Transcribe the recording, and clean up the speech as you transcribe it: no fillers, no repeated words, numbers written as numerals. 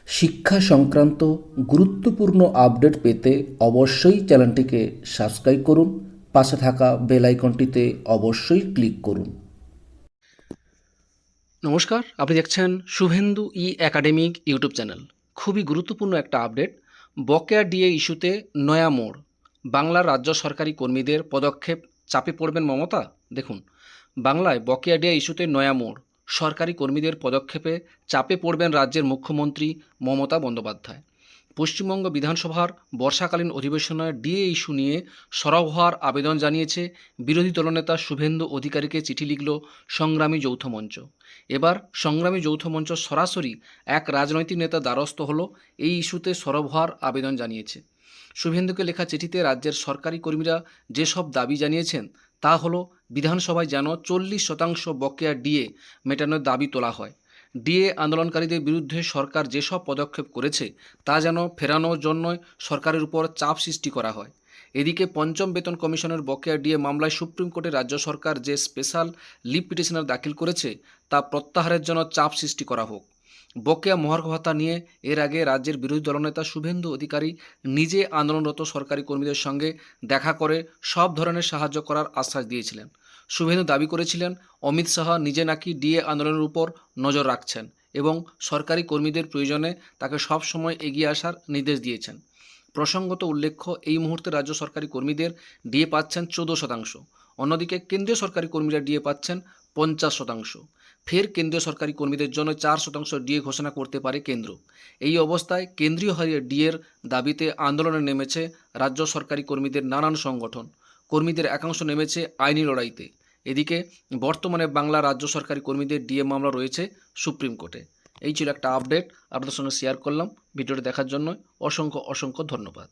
শিক্ষা সংক্রান্ত গুরুত্বপূর্ণ আপডেট পেতে অবশ্যই চ্যানেলটিকে সাবস্ক্রাইব করুন, পাশে থাকা বেল আইকনটিতে অবশ্যই ক্লিক করুন। নমস্কার, আপনি দেখছেন শুভেন্দু একাডেমিক ইউটিউব চ্যানেল। খুবই গুরুত্বপূর্ণ একটা আপডেট। বকেয়া ডিএ ইস্যুতে নয়া মোড়। বাংলার রাজ্য সরকারি কর্মীদের পদক্ষেপ, চাপে পড়বেন মমতা? দেখুন, বাংলায় বকেয়া ডিএ ইস্যুতে নয়া মোড়। সরকারি কর্মীদের পদক্ষেপে চাপে পড়বেন রাজ্যের মুখ্যমন্ত্রী মমতা বন্দ্যোপাধ্যায়। পশ্চিমবঙ্গ বিধানসভার বর্ষাকালীন অধিবেশনে ডিএ ইস্যু নিয়ে সরব হওয়ার আবেদন জানিয়েছে বিরোধী দলনেতা শুভেন্দু অধিকারীকে চিঠি লিখল সংগ্রামী যৌথ মঞ্চ। এবার সংগ্রামী যৌথ মঞ্চ সরাসরি এক রাজনৈতিক নেতা দ্বারস্থ হলো এই ইস্যুতে সরব হওয়ার আবেদন জানিয়েছে। শুভেন্দুকে লেখা চিঠিতে রাজ্যের সরকারি কর্মীরা যেসব দাবি জানিয়েছেন তা হলো বিধানসভায় যেন 40% বকেয়া ডিএ মেটানোর দাবি তোলা হয়। ডিএ আন্দোলনকারীদের বিরুদ্ধে সরকার যেসব পদক্ষেপ করেছে তা যেন ফেরানোর জন্য সরকারের উপর চাপ সৃষ্টি করা হয়। এদিকে পঞ্চম বেতন কমিশনের বকেয়া ডিএ মামলায় সুপ্রিম কোর্টে রাজ্য সরকার যে স্পেশাল লিভ পিটিশনার দাখিল করেছে তা প্রত্যাহারের জন্য চাপ সৃষ্টি করা হোক। বকেয়া মহার্ঘ ভাতা নিয়ে এর আগে রাজ্যের বিরোধী দলনেতা শুভেন্দু অধিকারী নিজে আন্দোলনরত সরকারি কর্মীদের সঙ্গে দেখা করে সব ধরনের সাহায্য করার আশ্বাস দিয়েছিলেন। শুভেন্দু দাবি করেছিলেন অমিত শাহ নিজে নাকি ডিএ আন্দোলনের উপর নজর রাখছেন এবং সরকারি কর্মীদের প্রয়োজনে তাকে সব সময় এগিয়ে আসার নির্দেশ দিয়েছেন। প্রসঙ্গত উল্লেখ্য, এই মুহূর্তে রাজ্য সরকারি কর্মীদের ডিএ পাচ্ছেন 14%। অন্যদিকে কেন্দ্রীয় সরকারি কর্মীরা ডিএ পাচ্ছেন 50%। ফের কেন্দ্রীয় সরকারি কর্মীদের জন্য 4% ডিএ ঘোষণা করতে পারে কেন্দ্র। এই অবস্থায় কেন্দ্রীয় হারে ডিএর দাবিতে আন্দোলনে নেমেছে রাজ্য সরকারি কর্মীদের নানান সংগঠন। কর্মীদের একাংশ নেমেছে আইনি লড়াইতে। এদিকে বর্তমানে বাংলা রাজ্য সরকারি কর্মীদের ডিএ মামলা রয়েছে সুপ্রিম কোর্টে। এই ছিল একটা আপডেট, আপনাদের সঙ্গে শেয়ার করলাম। ভিডিওটি দেখার জন্য অসংখ্য ধন্যবাদ।